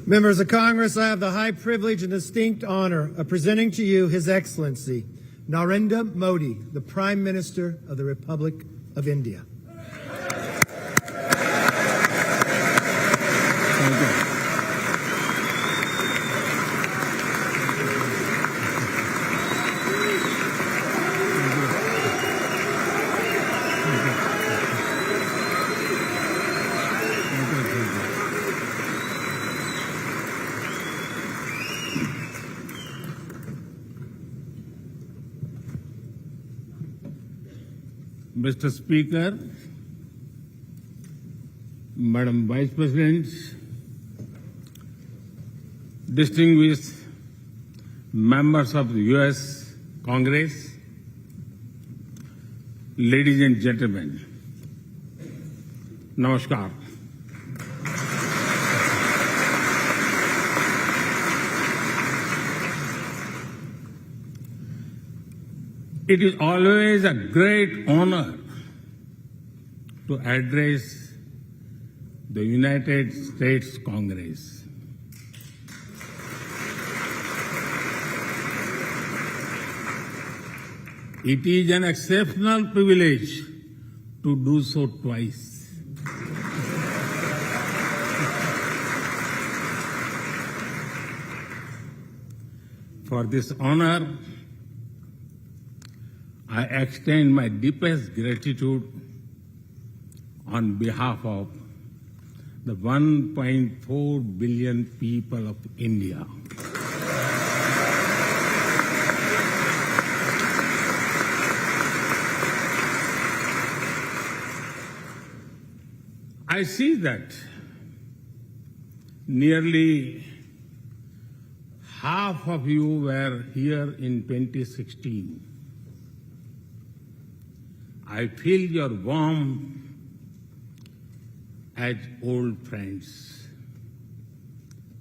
Members of Congress, I have the high privilege and distinct honor of presenting to you His Excellency Narendra Modi, the Prime Minister of the Republic of India. Mr. Speaker, Madam Vice President, distinguished members of the U.S. Congress, ladies and gentlemen, Namaskar. It is always a great honor to address the United States Congress. It is an exceptional privilege to do so twice. For this honor, I extend my deepest gratitude on behalf of the 1.4 billion people of India. I see that nearly half of you were here in 2016. I feel your warmth as old friends.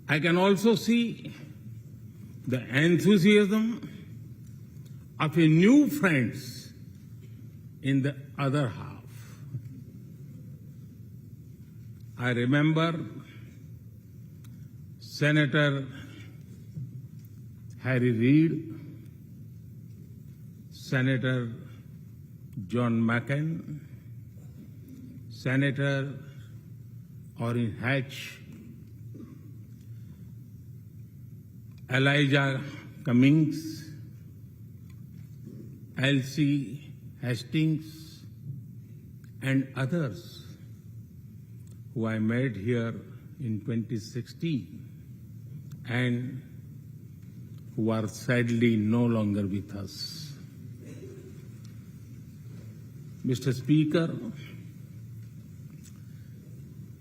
I can also see the enthusiasm of a new friends in the other half. I remember Senator Harry Reid, Senator John McCain, Senator Orrin Hatch, Elijah Cummings, Elsie Hastings, and others who I met here in 2016 and who are sadly no longer with us. Mr. Speaker,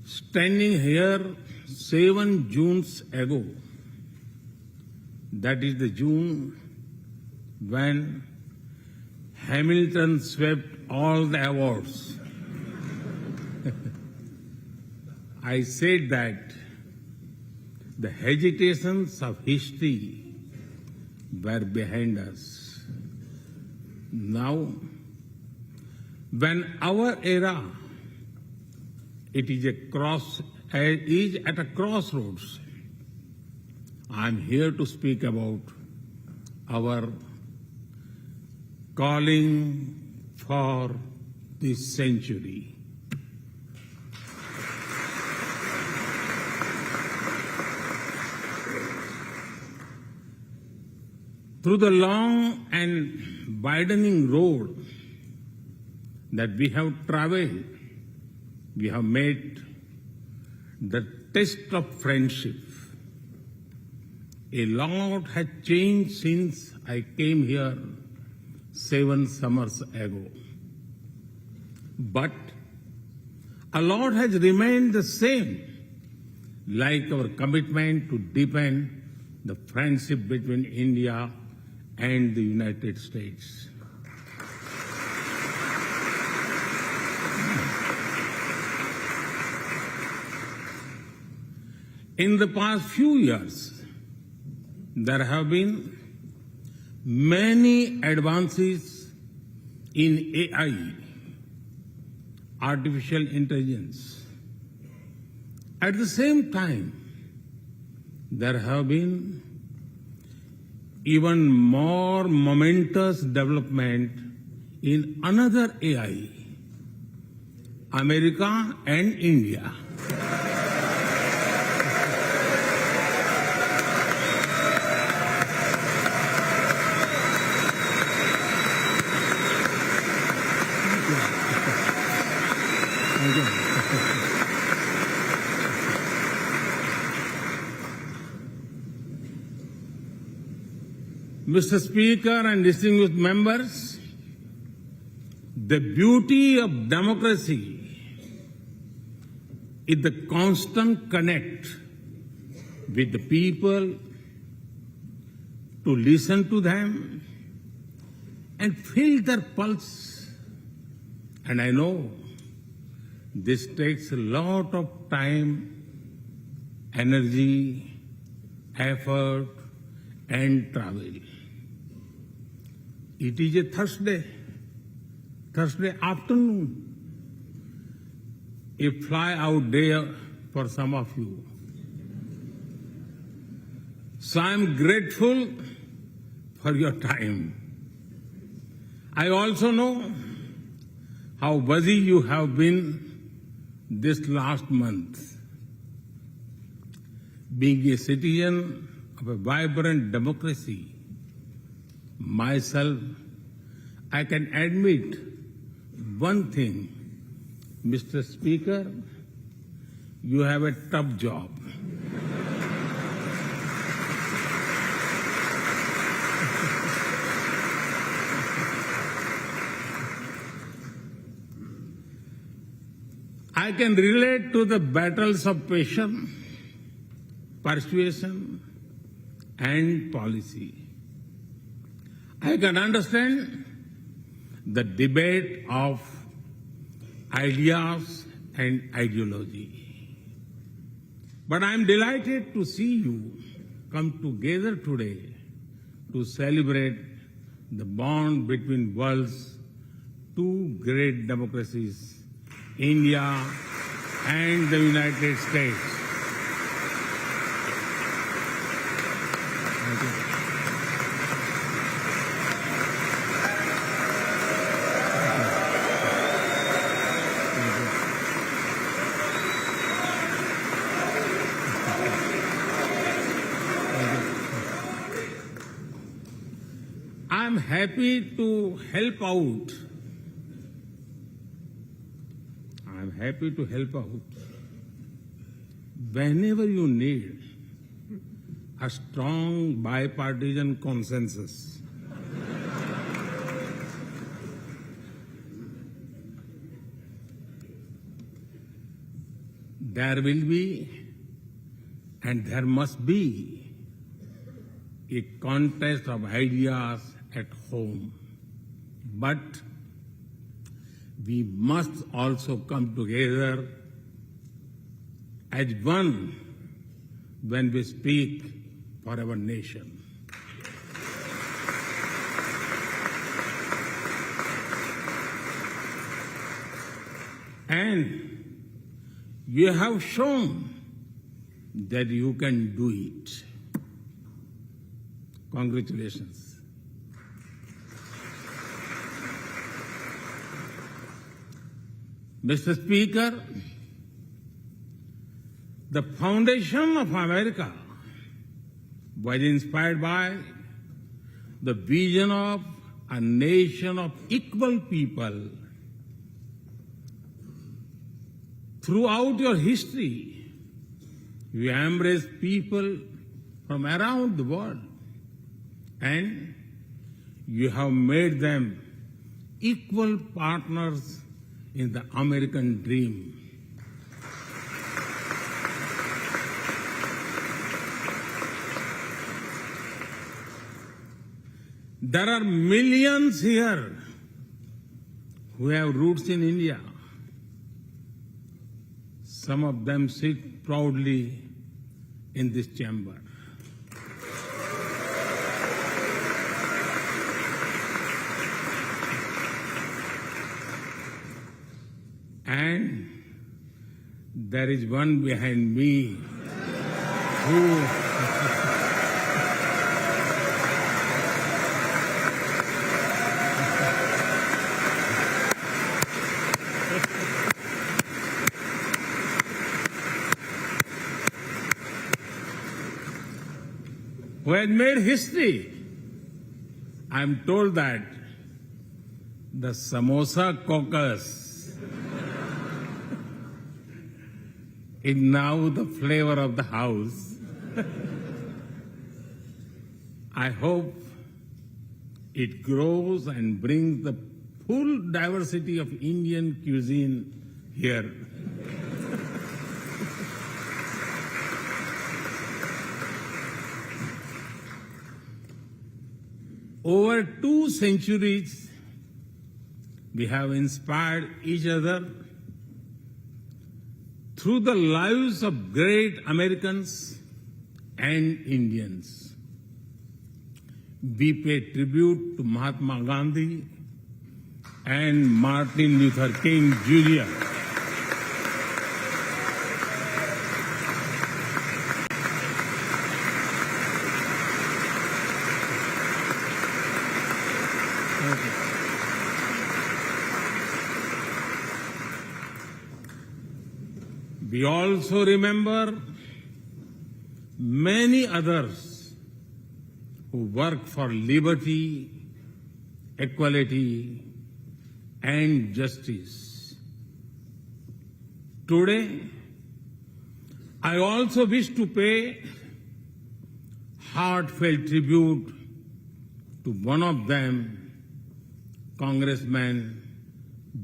standing here 7 Junes ago, that is the June when Hamilton swept all the awards, I said that the hesitations of history were behind us. Now, when our era is at a crossroads, I am here to speak about our calling for this century. Through the long and widening road that we have traveled, we have made the test of friendship. A lot has changed since I came here 7 summers ago. But a lot has remained the same, like our commitment to deepen the friendship between India and the United States. In the past few years, there have been many advances in AI, artificial intelligence. At the same time, there have been even more momentous development in another AI, America and India. Mr. Speaker and distinguished members, the beauty of democracy is the constant connect with the people, to listen to them and feel their pulse. And I know this takes a lot of time, energy, effort, and travel. It is a Thursday afternoon, a fly-out day for some of you. So I am grateful for your time. I also know how busy you have been this last month. Being a citizen of a vibrant democracy, myself, I can admit one thing, Mr. Speaker, you have a tough job. I can relate to the battles of patience, persuasion, and policy. I can understand the debate of ideas and ideology. But I am delighted to see you come together today to celebrate the bond between world's two great democracies, India and the United States. Thank you. I'm happy to help out. I'm happy to help out whenever you need a strong bipartisan consensus. There will be and there must be a contest of ideas at home. But we must also come together as one when we speak for our nation. And you have shown that you can do it. Congratulations. Mr. Speaker, the foundation of America was inspired by the vision of a nation of equal people. Throughout your history, you embraced people from around the world, and you have made them equal partners in the American dream. There are millions here who have roots in India. Some of them sit proudly in this chamber. And there is one behind me. who had made history. I'm told that the Samosa caucus is now the flavor of the house. I hope it grows and brings the full diversity of Indian cuisine here. Over 2 centuries, we have inspired each other through the lives of great Americans and Indians. We pay tribute to Mahatma Gandhi and Martin Luther King Jr. We also remember many others who work for liberty, equality, and justice. Today, I also wish to pay heartfelt tribute to one of them, Congressman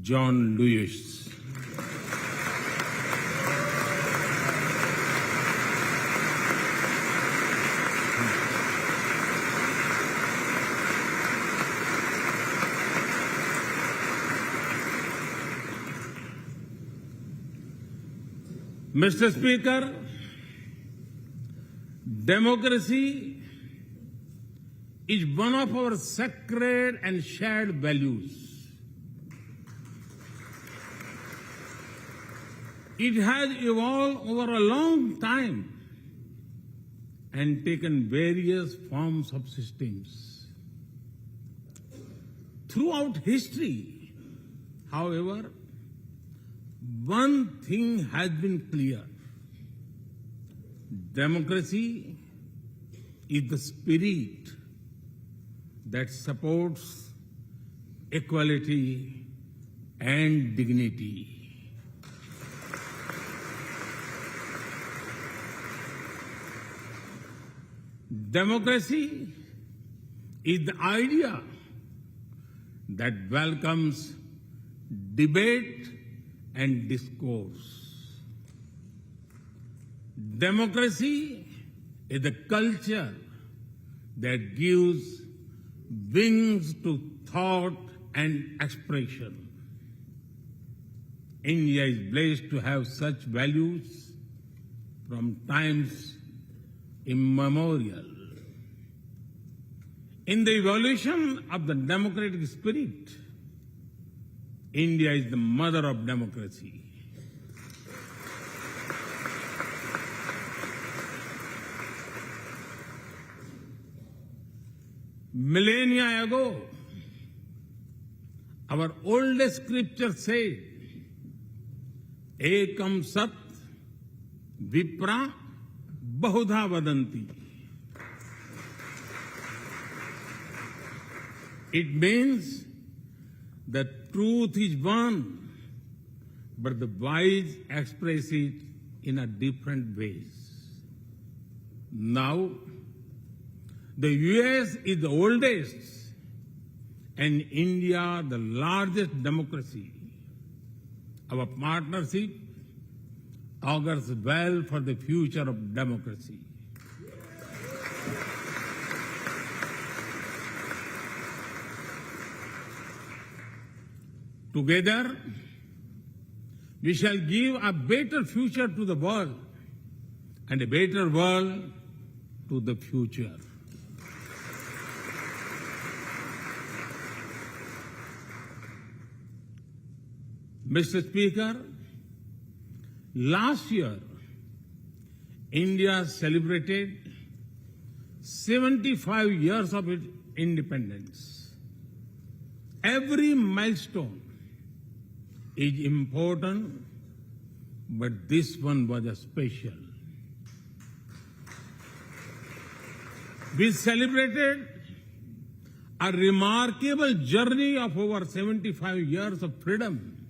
John Lewis. Mr. Speaker, democracy is one of our sacred and shared values. It has evolved over a long time and taken various forms of systems. Throughout history, however, one thing has been clear. Democracy is the spirit that supports equality and dignity. Democracy is the idea that welcomes debate and discourse. Democracy is the culture that gives wings to thought and expression. India is blessed to have such values from times immemorial. In the evolution of the democratic spirit, India is the mother of democracy. Millennia ago, our oldest scripture said, Ekam Sat Vipra Bahudha Vadanti. It means the truth is one, but the wise express it in a different ways. Now, the US is the oldest and India the largest democracy. Our partnership augurs well for the future of democracy. Together, we shall give a better future to the world and a better world to the future. Mr. Speaker, last year, India celebrated 75 years of its independence. Every milestone is important, but this one was a special. We celebrated a remarkable journey of over 75 years of freedom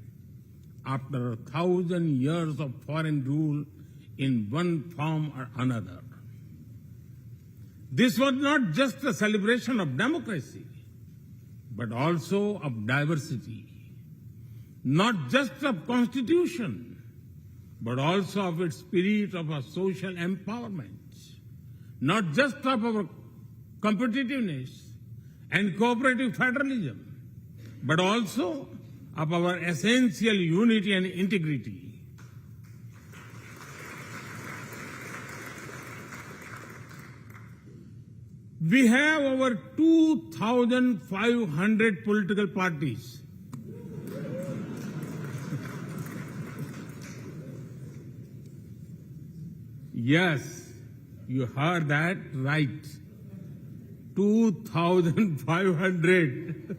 after 1,000 years of foreign rule in one form or another. This was not just a celebration of democracy, but also of diversity. Not just of constitution, but also of its spirit of a social empowerment. Not just of our competitiveness and cooperative federalism, but also of our essential unity and integrity. We have over 2,500 political parties. Yes, you heard that right. 2,500.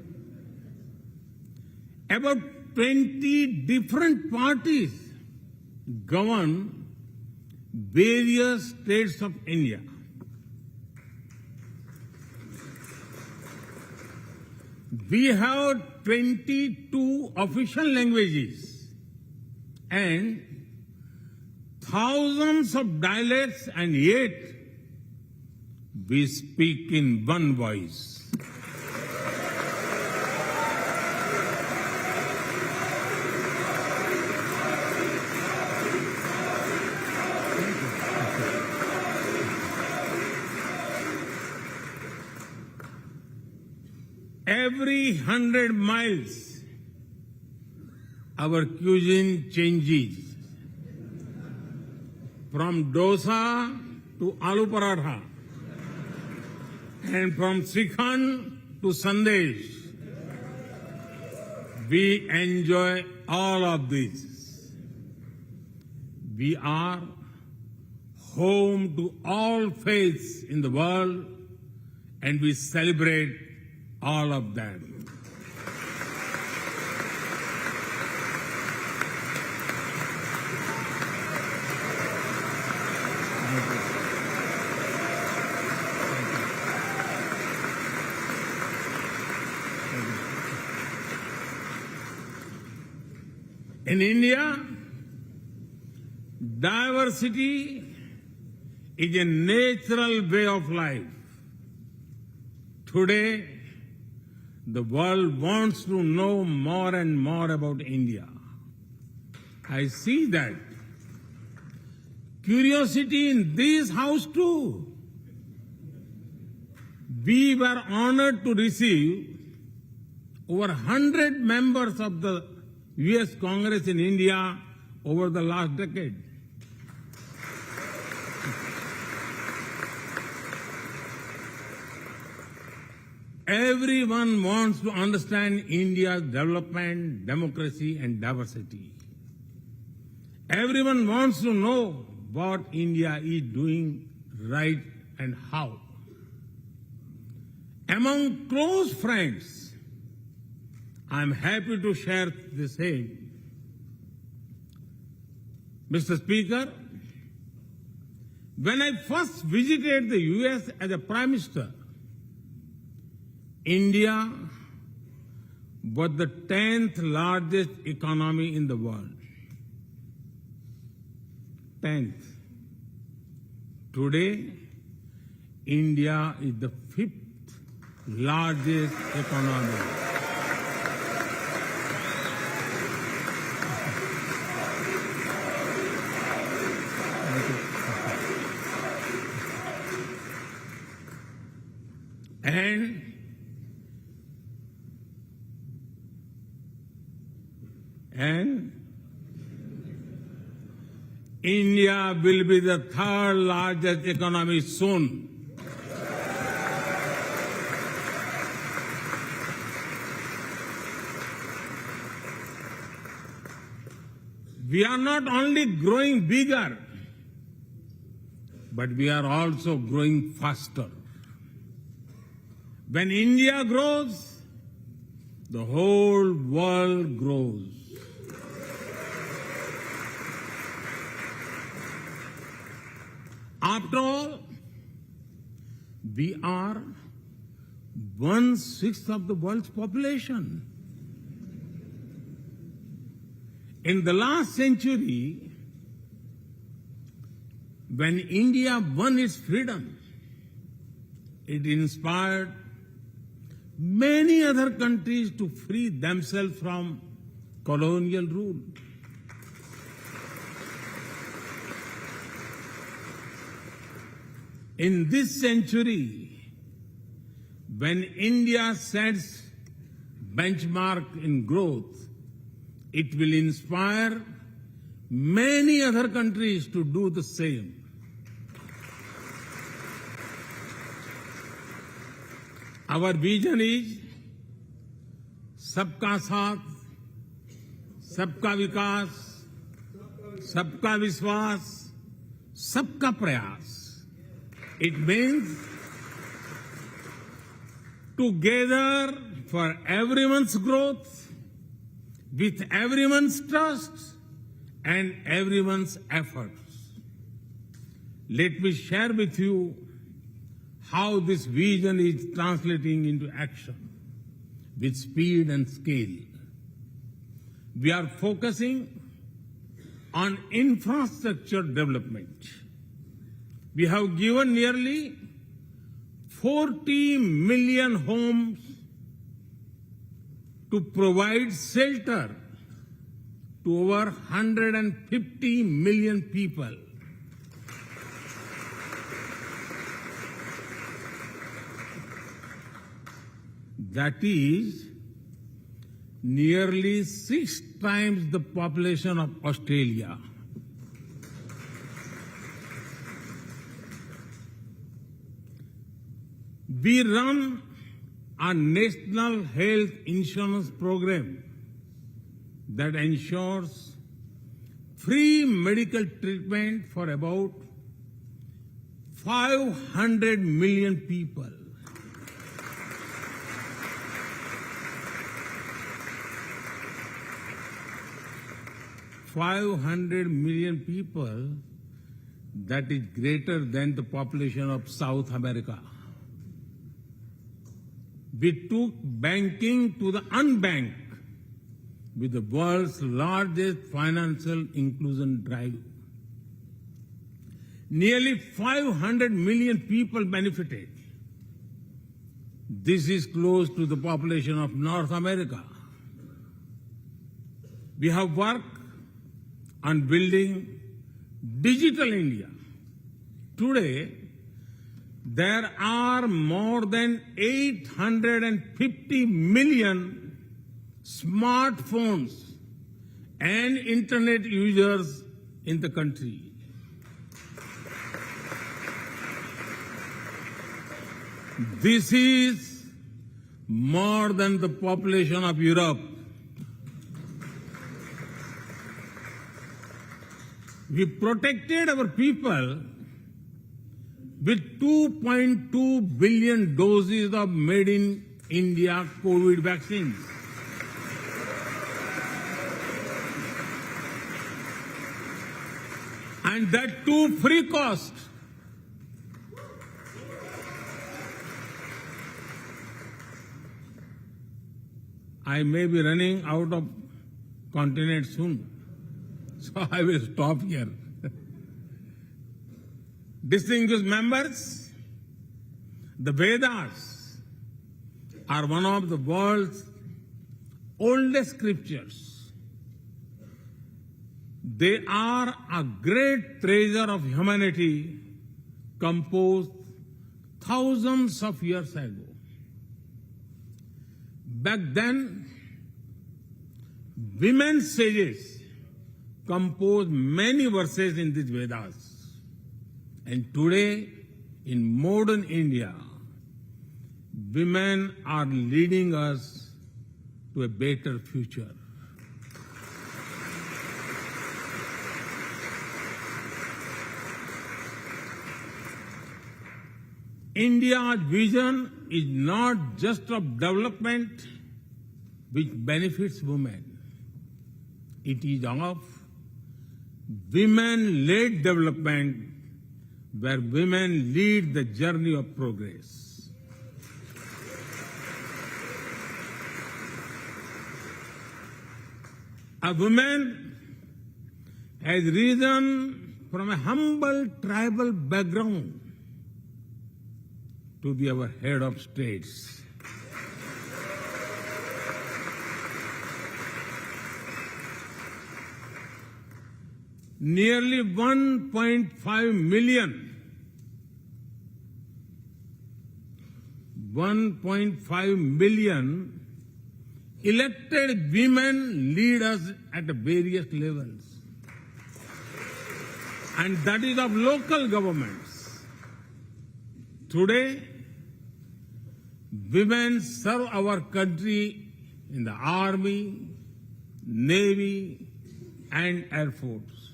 About 20 different parties govern various states of India. We have 22 official languages and thousands of dialects, and yet we speak in one voice. Every 100 miles, our cuisine changes. From dosa to aloo paratha, and from Srikhand to Sandesh. We enjoy all of this. We are home to all faiths in the world, and we celebrate all of them. In India, diversity is a natural way of life. Today, the world wants to know more and more about India. I see that. Curiosity in this house too. We were honored to receive over 100 members of the U.S. Congress in India over the last decade. Everyone wants to understand India's development, democracy, and diversity. Everyone wants to know what India is doing right and how. Among close friends, I'm happy to share the same. Mr. Speaker, when I first visited the U.S. as a Prime Minister, India was the 10th largest economy in the world. 10th. Today, India is the 5th largest economy. And India will be the 3rd largest economy soon. We are not only growing bigger, but we are also growing faster. When India grows, the whole world grows. After all, we are 1/6 of the world's population. In the last century, when India won its freedom, it inspired many other countries to free themselves from colonial rule. In this century, when India sets benchmark in growth, it will inspire many other countries to do the same. Our vision is सबका साथ, सबका विकास, सबका विश्वास, सबका प्रयास. It means together for everyone's growth, with everyone's trust and everyone's efforts. Let me share with you how this vision is translating into action with speed and scale. We are focusing on infrastructure development. We have given nearly 40 million homes to provide shelter to over 150 million people. That is nearly 6 times the population of Australia. We run a national health insurance program that ensures free medical treatment for about 500 million people. $500 million people, that is greater than the population of South America. We took banking to the unbanked with the world's largest financial inclusion drive. Nearly 500 million people benefited. This is close to the population of North America. We have worked on building digital India. Today, there are more than 850 million smartphones and internet users in the country. This is more than the population of Europe. We protected our people with 2.2 billion doses of made in India COVID vaccines. And that too free cost. I may be running out of continent soon, so I will stop here. Distinguished members, the Vedas are one of the world's oldest scriptures. They are a great treasure of humanity composed thousands of years ago. Back then, women sages composed many verses in these Vedas. And today, in modern India, women are leading us to a better future. India's vision is not just of development which benefits women. It is of women-led development where women lead the journey of progress. A woman has risen from a humble tribal background to be our head of states. Nearly 1.5 million elected women lead us at various levels. And that is of local governments. Today, women serve our country in the Army, Navy, and Air Force.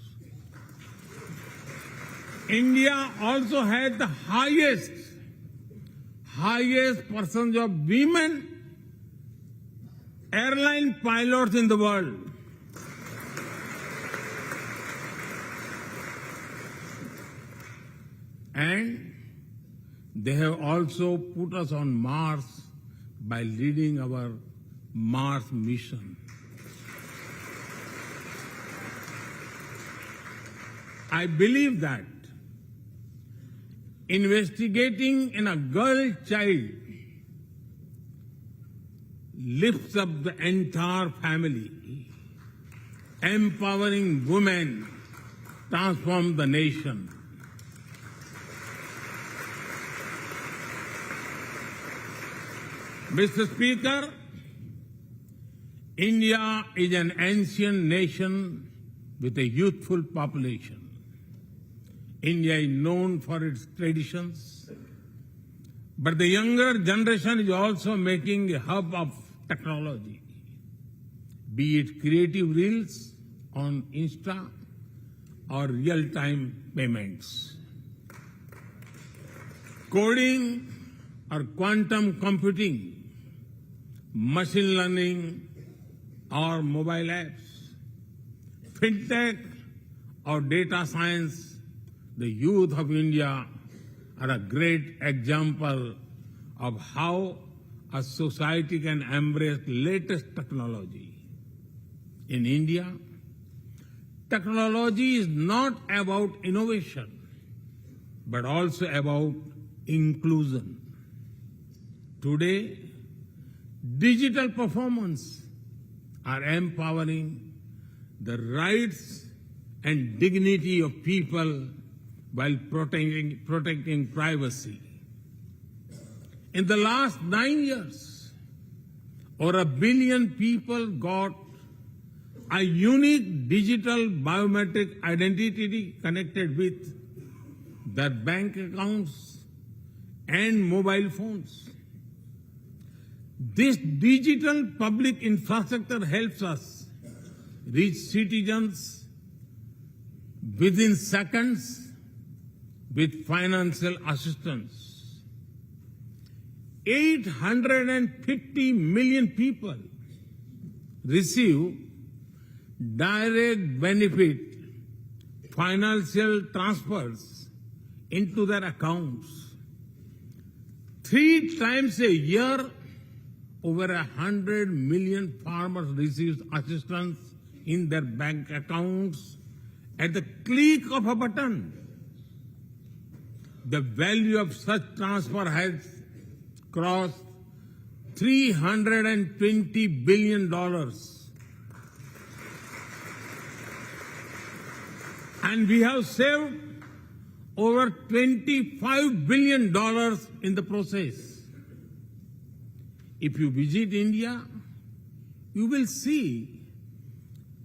India also has the highest percentage of women airline pilots in the world. And they have also put us on Mars by leading our Mars mission. I believe that investigating in a girl child lifts up the entire family. Empowering women transforms the nation. Mr. Speaker, India is an ancient nation with a youthful population. India is known for its traditions, but the younger generation is also making a hub of technology, be it creative reels on Insta or real-time payments. Coding or quantum computing, machine learning or mobile apps, fintech or data science. The youth of India are a great example of how a society can embrace latest technology. In India, technology is not about innovation, but also about inclusion. Today, digital performance are empowering the rights and dignity of people while protecting privacy. In the last 9 years, over 1 billion people got a unique digital biometric identity connected with their bank accounts and mobile phones. This digital public infrastructure helps us reach citizens within seconds with financial assistance. 850 million people receive direct benefit financial transfers into their accounts. 3 times a year, over 100 million farmers receive assistance in their bank accounts at the click of a button. The value of such transfer has crossed $320 billion. And we have saved over $25 billion in the process. If you visit India, you will see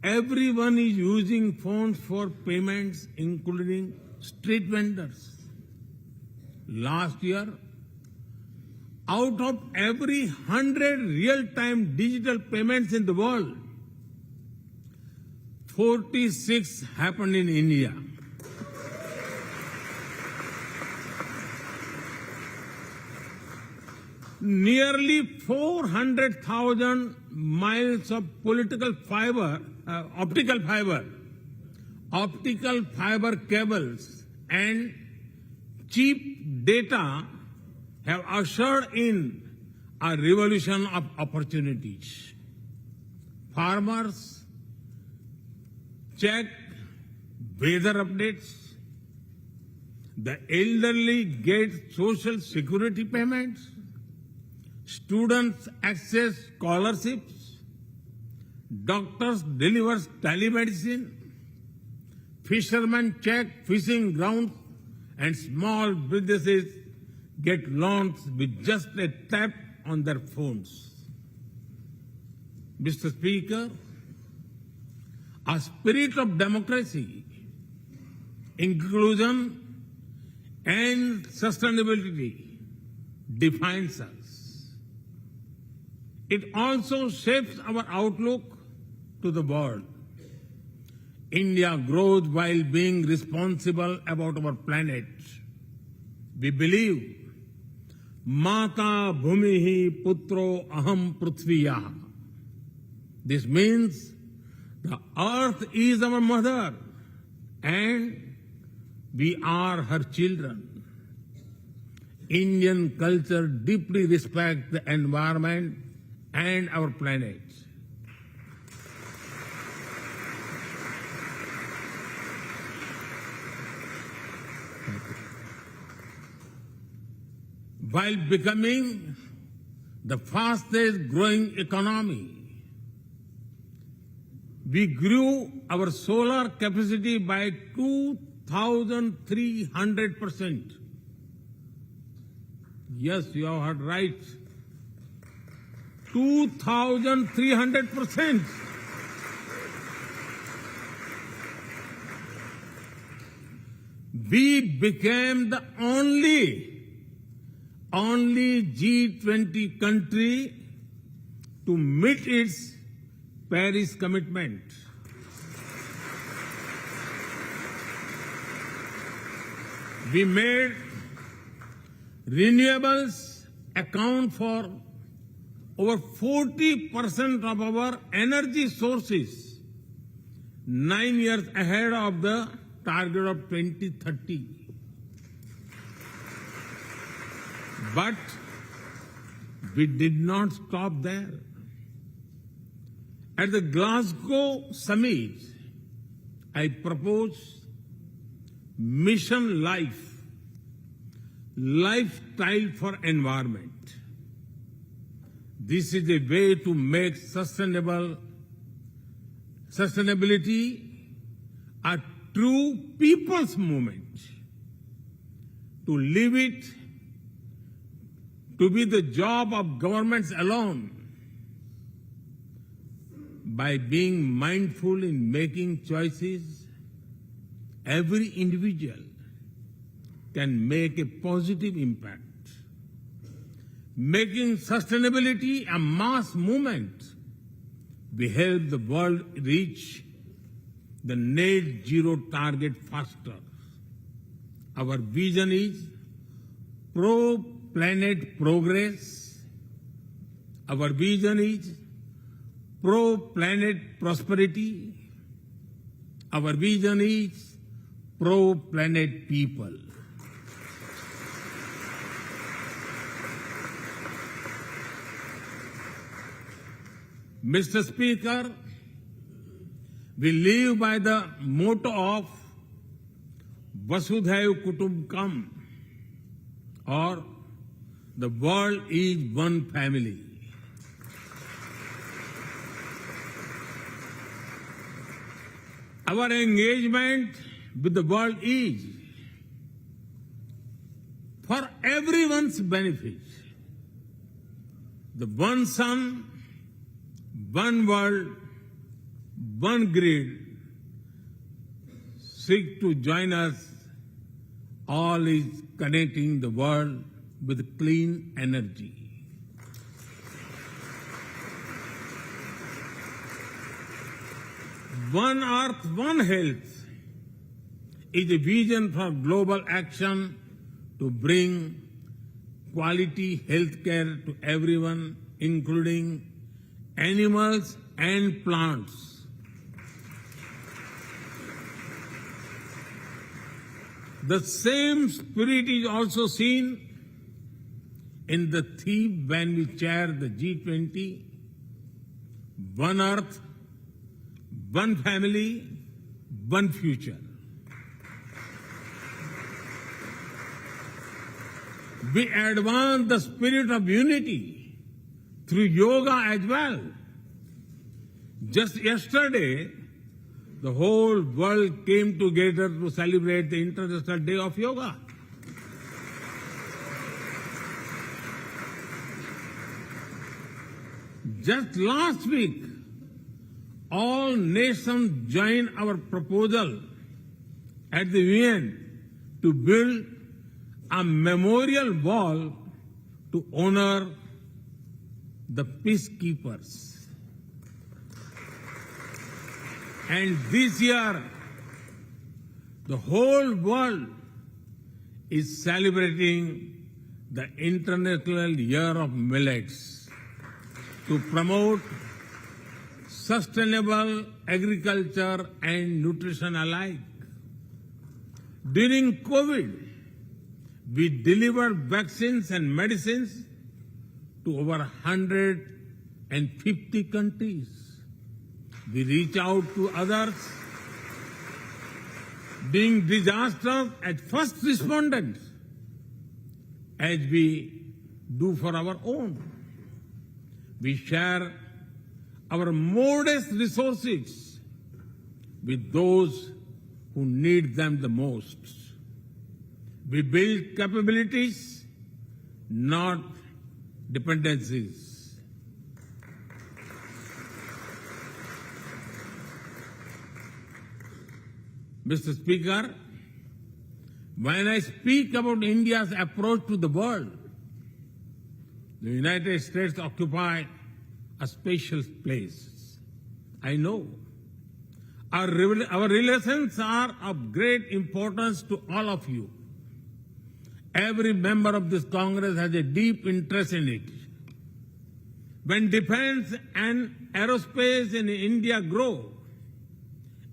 everyone is using phones for payments, including street vendors. Last year, out of every 100 real-time digital payments in the world, 46 happened in India. nearly 400,000 miles of optical fiber cables and cheap data have ushered in a revolution of opportunities. Farmers check weather updates. The elderly get social security payments. Students access scholarships. Doctors deliver telemedicine. Fishermen check fishing grounds. And small businesses get loans with just a tap on their phones. Mr. Speaker, a spirit of democracy, inclusion, and sustainability defines us. It also shapes our outlook to the world. India grows while being responsible about our planet. We believe, Mata Bhumihi Putro Aham Prithviya. This means the earth is our mother and we are her children. Indian culture deeply respects the environment and our planet. While becoming the fastest growing economy, we grew our solar capacity by 2,300%. Yes, you have heard right. 2,300%. We became the only G20 country to meet its Paris commitment. We made renewables account for over 40% of our energy sources, 9 years ahead of the target of 2030. But we did not stop there. At the Glasgow summit, I proposed Mission Life, lifestyle for environment. This is a way to make sustainability a true people's movement. To live it, to be the job of governments alone. By being mindful in making choices, every individual can make a positive impact. Making sustainability a mass movement, we help the world reach the net zero target faster. Our vision is pro-planet progress. Our vision is pro-planet prosperity. Our vision is pro-planet people. Mr. Speaker, we live by the motto of Vasudhaiv Kutumbakam, or the world is one family. Our engagement with the world is for everyone's benefit. The one sun, one world, one grid seek to join us. All is connecting the world with clean energy. One Earth, One Health is a vision for global action to bring quality health care to everyone, including animals and plants. The same spirit is also seen in the theme when we chair the G20, One Earth, One Family, One Future. We advance the spirit of unity through yoga as well. Just yesterday, the whole world came together to celebrate the International Day of Yoga. Just last week, all nations joined our proposal at the UN to build a memorial wall to honor the peacekeepers. And this year, the whole world is celebrating the International Year of Millets to promote sustainable agriculture and nutrition alike. During COVID, we delivered vaccines and medicines to over 150 countries. We reach out to others, being disasters at first responders, as we do for our own. We share our modest resources with those who need them the most. We build capabilities, not dependencies. Mr. Speaker, when I speak about India's approach to the world, the United States occupy a special place. I know. Our relations are of great importance to all of you. Every member of this Congress has a deep interest in it. When defense and aerospace in India grow,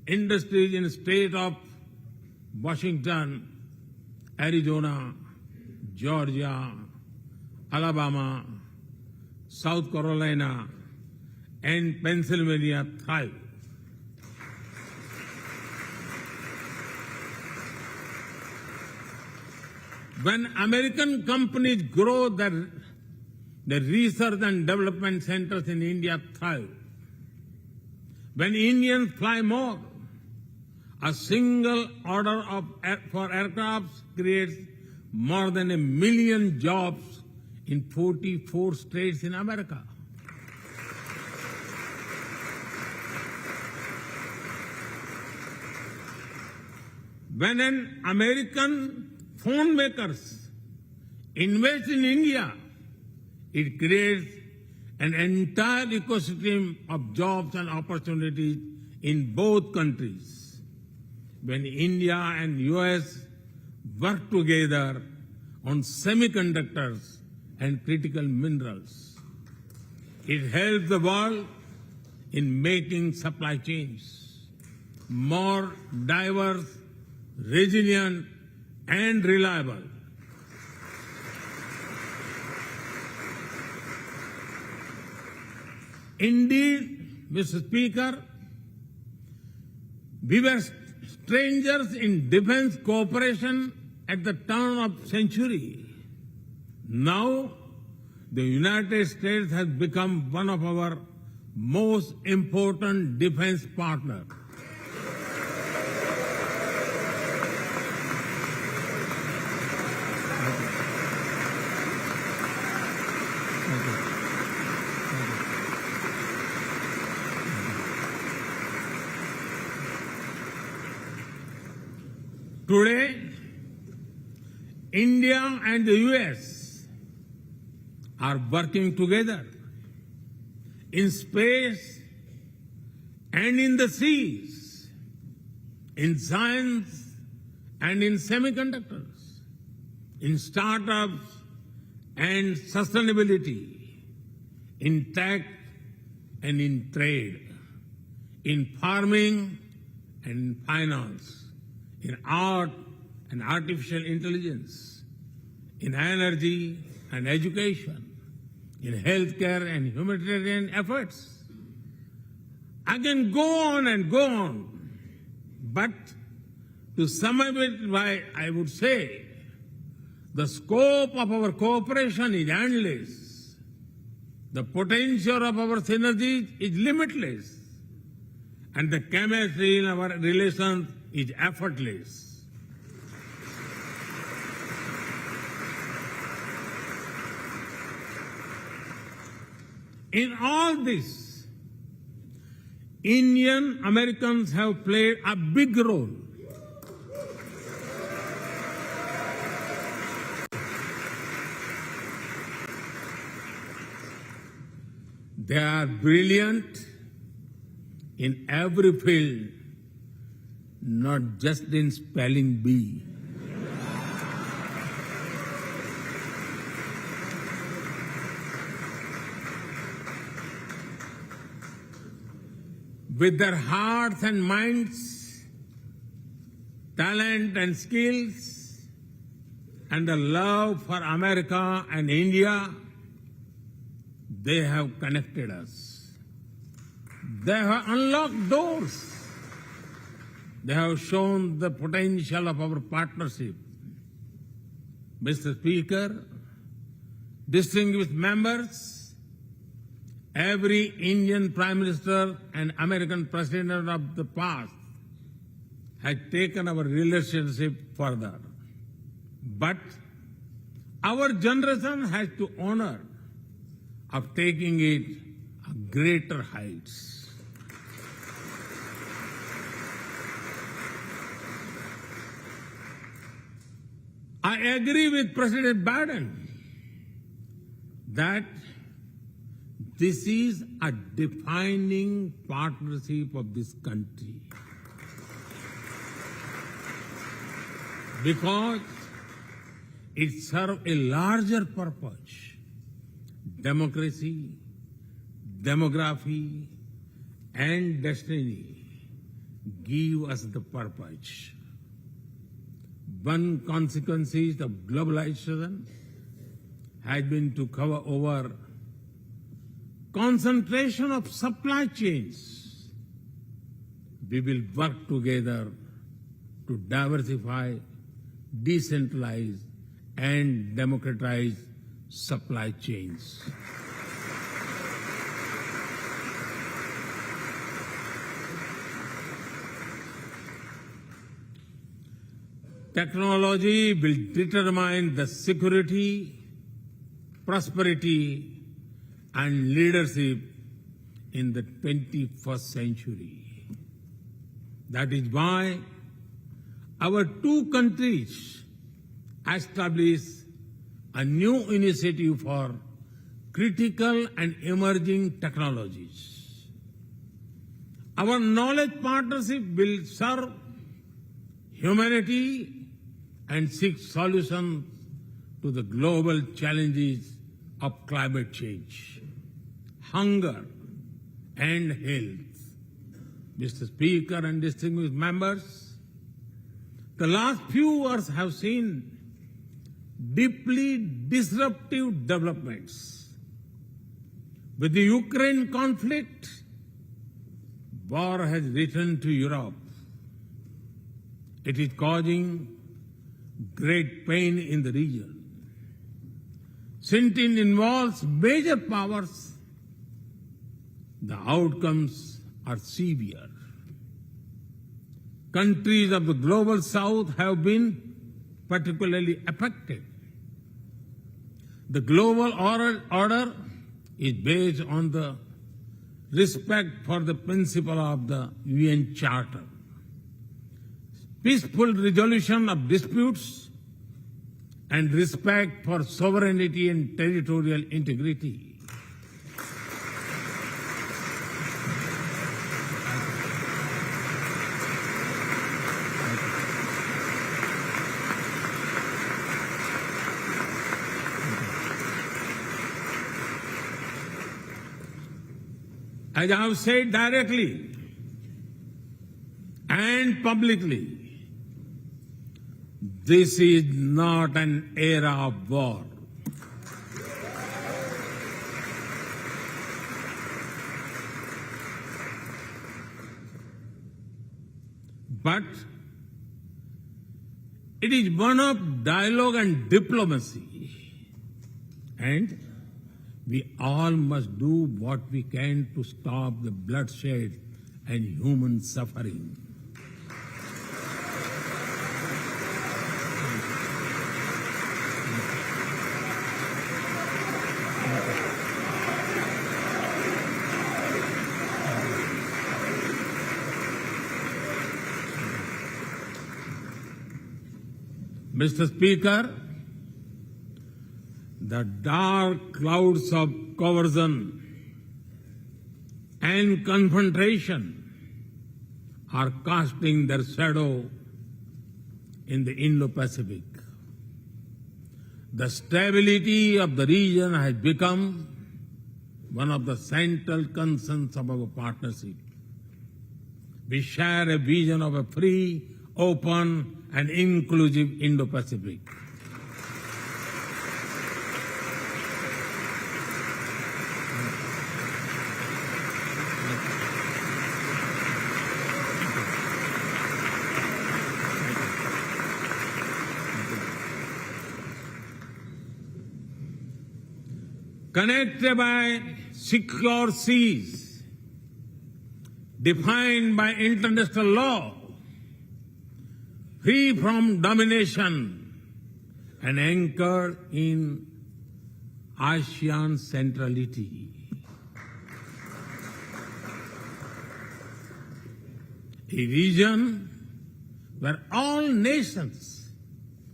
industries in the state of Washington, Arizona, Georgia, Alabama, South Carolina, and Pennsylvania thrive. When American companies grow, the research and development centers in India thrive. When Indians fly more, a single order for aircrafts creates more than 1 million jobs in 44 states in America. When an American phone makers invest in India, it creates an entire ecosystem of jobs and opportunities in both countries. When India and US work together on semiconductors and critical minerals, it helps the world in making supply chains more diverse, resilient, and reliable. Indeed, Mr. Speaker, we were strangers in defense cooperation at the turn of century. Now, the United States has become one of our most important defense partners. Today, India and the US are working together in space and in the seas, in science and in semiconductors, in startups and sustainability, in tech and in trade, in farming and finance, in art and artificial intelligence, in energy and education, in healthcare and humanitarian efforts. I can go on and go on, but to sum up it, I would say the scope of our cooperation is endless. The potential of our synergies is limitless. And the chemistry in our relations is effortless. In all this, Indian Americans have played a big role. They are brilliant in every field, not just in spelling bee. With their hearts and minds, talent and skills, and the love for America and India, they have connected us. They have unlocked doors. They have shown the potential of our partnership. Mr. Speaker, distinguished members, every Indian Prime Minister and American President of the past has taken our relationship further. But our generation has to honor of taking it to greater heights. I agree with President Biden that this is a defining partnership of this country, because it serves a larger purpose: democracy, demography, and destiny give us the purpose. One consequence of globalization has been to cover over concentration of supply chains. We will work together to diversify, decentralize, and democratize supply chains. Technology will determine the security, prosperity, and leadership in the 21st century. That is why our two countries established a new initiative for critical and emerging technologies. Our knowledge partnership will serve humanity and seek solutions to the global challenges of climate change, hunger, and health. Mr. Speaker and distinguished members, the last few years have seen deeply disruptive developments. With the Ukraine conflict, war has returned to Europe. It is causing great pain in the region. Since it involves major powers, the outcomes are severe. Countries of the global south have been particularly affected. The global order is based on the respect for the principle of the UN Charter, peaceful resolution of disputes, and respect for sovereignty and territorial integrity. As I have said directly and publicly, this is not an era of war. But it is one of dialogue and diplomacy. And we all must do what we can to stop the bloodshed and human suffering. Mr. Speaker, the dark clouds of coercion and confrontation are casting their shadow in the Indo-Pacific. The stability of the region has become one of the central concerns of our partnership. We share a vision of a free, open, and inclusive Indo-Pacific. Connected by secure seas, defined by international law, free from domination, and anchored in ASEAN centrality. A region where all nations,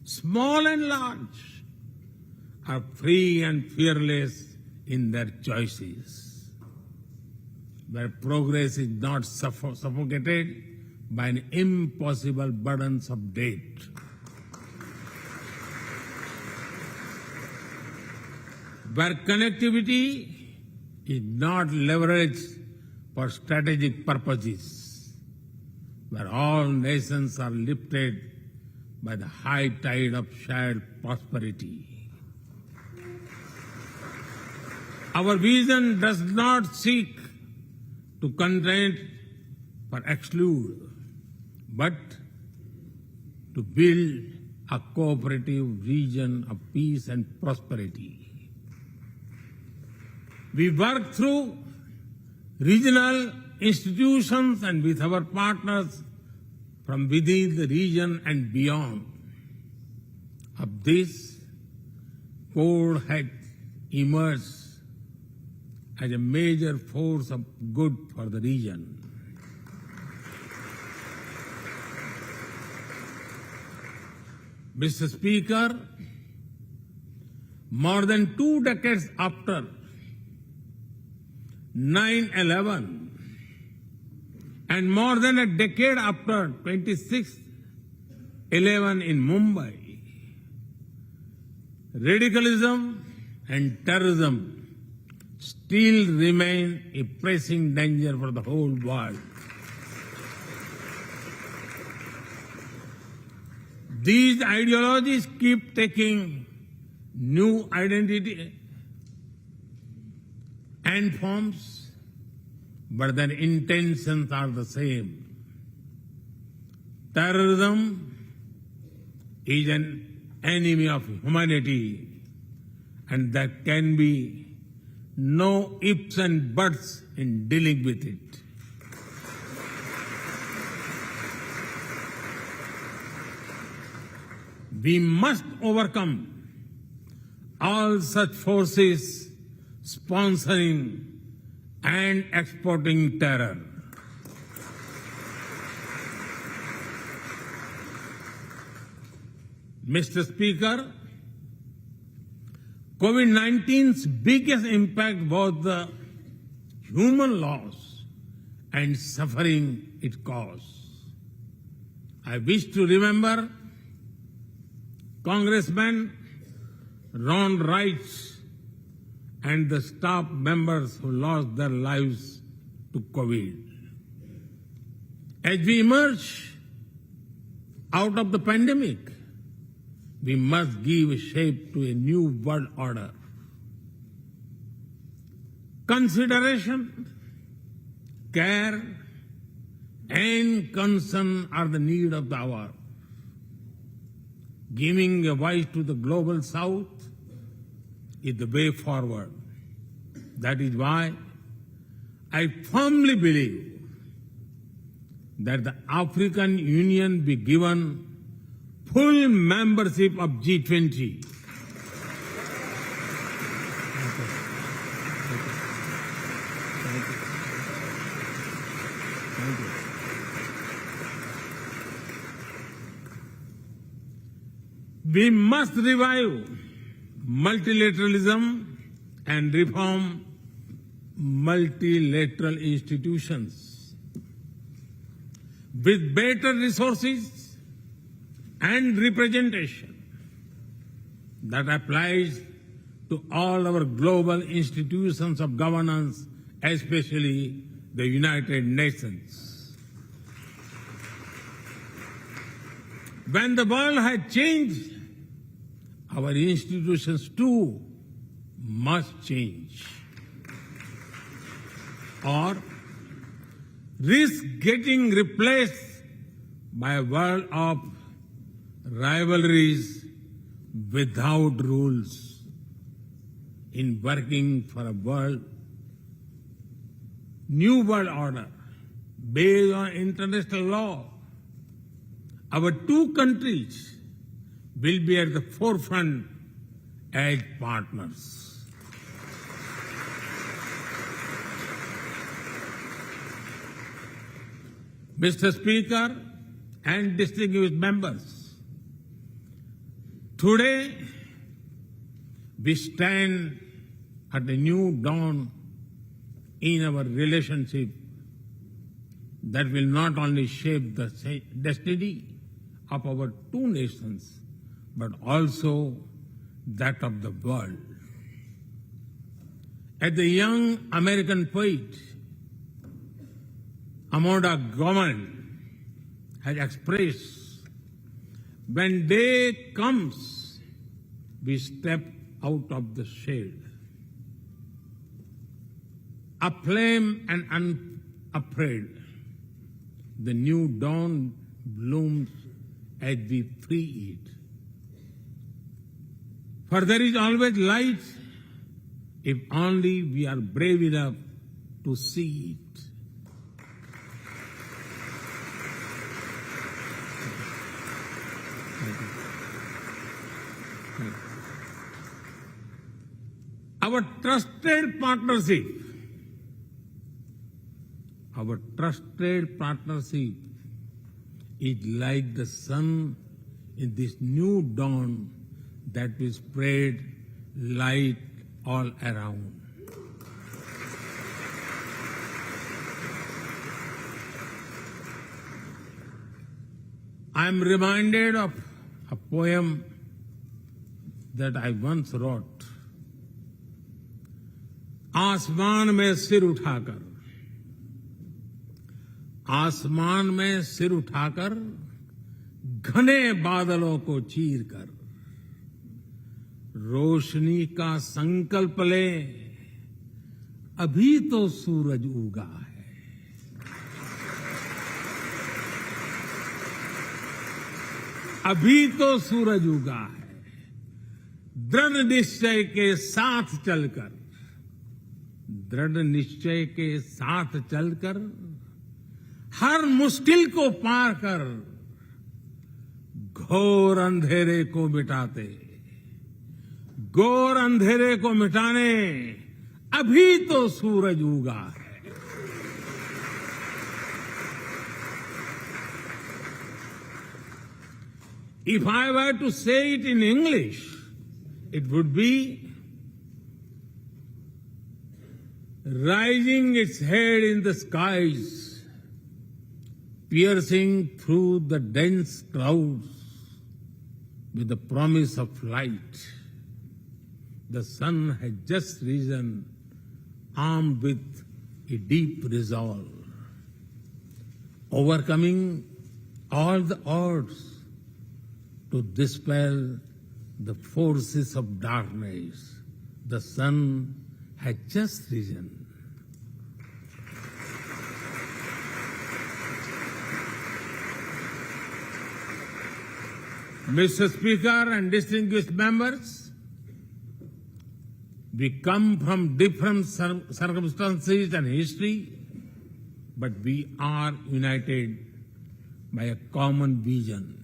small and large, are free and fearless in their choices, where progress is not suffocated by an impossible burdens of debt. Where connectivity is not leveraged for strategic purposes, where all nations are lifted by the high tide of shared prosperity. Our vision does not seek to content or exclude, but to build a cooperative region of peace and prosperity. We work through regional institutions and with our partners from within the region and beyond. Of this, Quad had emerged as a major force of good for the region. Mr. Speaker, more than 2 decades after 9/11 and more than a decade after 26/11 in Mumbai, radicalism and terrorism still remain a pressing danger for the whole world. These ideologies keep taking new identity and forms, but their intentions are the same. Terrorism is an enemy of humanity, and there can be no ifs and buts in dealing with it. We must overcome all such forces sponsoring and exporting terror. Mr. Speaker, COVID-19's biggest impact was the human loss and suffering it caused. I wish to remember Congressman Ron Wright and the staff members who lost their lives to COVID. As we emerge out of the pandemic, we must give shape to a new world order. Consideration, care, and concern are the need of the hour. Giving a voice to the global south is the way forward. That is why I firmly believe that the African Union be given full membership of G20. We must revive multilateralism and reform multilateral institutions with better resources and representation that applies to all our global institutions of governance, especially the United Nations. When the world has changed, our institutions too must change, or risk getting replaced by a world of rivalries without rules. In working for a new world order based on international law, our two countries will be at the forefront as partners. Mr. Speaker and distinguished members, today we stand at a new dawn in our relationship that will not only shape the destiny of our two nations, but also that of the world. As the young American poet Amanda Gorman has expressed, when day comes, we step out of the shade, aflame and unafraid. The new dawn blooms as we free it. For there is always light if only we are brave enough to see it. Our trusted partnership is like the sun in this new dawn that will spread light all around. I am reminded of a poem that I once wrote. आसमान में सिर उठाकर, आसमान में सिर उठाकर, घने बादलों को चीरकर, रोशनी का संकल्प ले, अभी तो सूरज उगा है। अभी तो सूरज उगा है। दृढ़ निश्चय के साथ चलकर, दृढ़ निश्चय के साथ चलकर, हर मुश्किल को पार कर, घोर अंधेरे को मिटाते, घोर अंधेरे को मिटाने अभी तो सूरज उगा है। If I were to say it in English, it would be rising its head in the skies, piercing through the dense clouds with the promise of light. The sun has just risen, armed with a deep resolve, overcoming all the odds to dispel the forces of darkness. The sun has just risen. Mr. Speaker and distinguished members, we come from different circumstances and history, but we are united by a common vision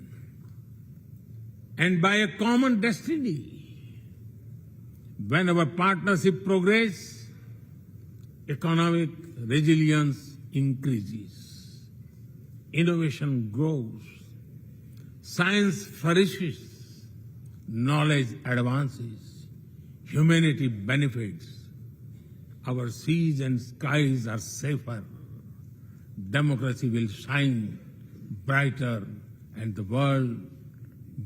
and by a common destiny. When our partnership progresses, economic resilience increases, innovation grows, science flourishes, knowledge advances, humanity benefits, our seas and skies are safer, democracy will shine brighter, and the world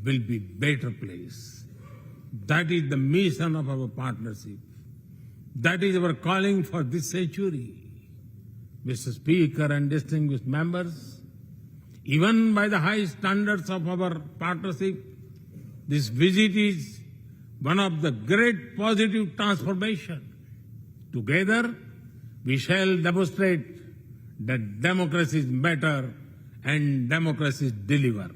will be a better place. That is the mission of our partnership. That is our calling for this century. Mr. Speaker and distinguished members, even by the high standards of our partnership, this visit is one of the great positive transformation. Together, we shall demonstrate that democracy is better and democracy deliver.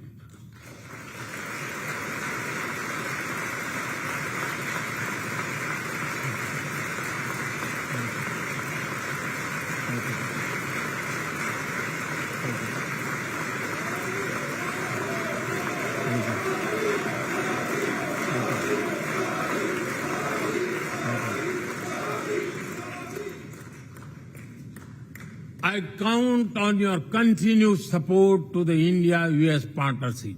I count on your continued support to the India-US partnership.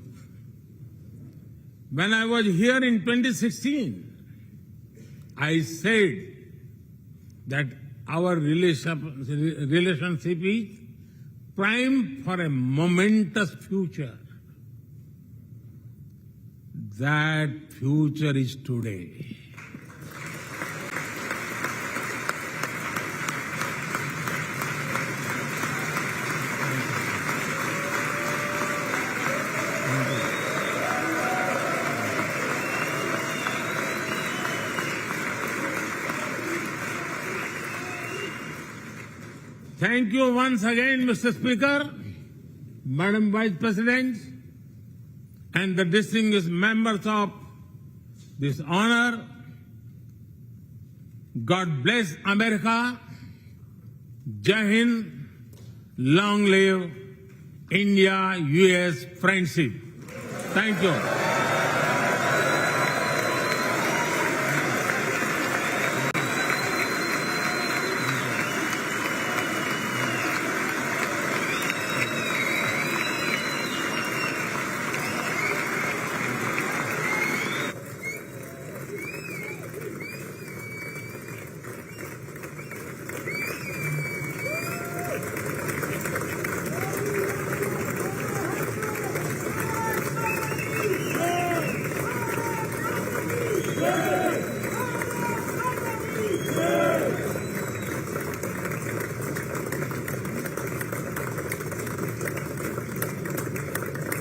When I was here in 2016, I said that our relationship is primed for a momentous future. That future is today. Thank you once again, Mr. Speaker, Madam Vice President, and the distinguished members of this honor. God bless America. Jai Hind. Long live India-US friendship. Thank you.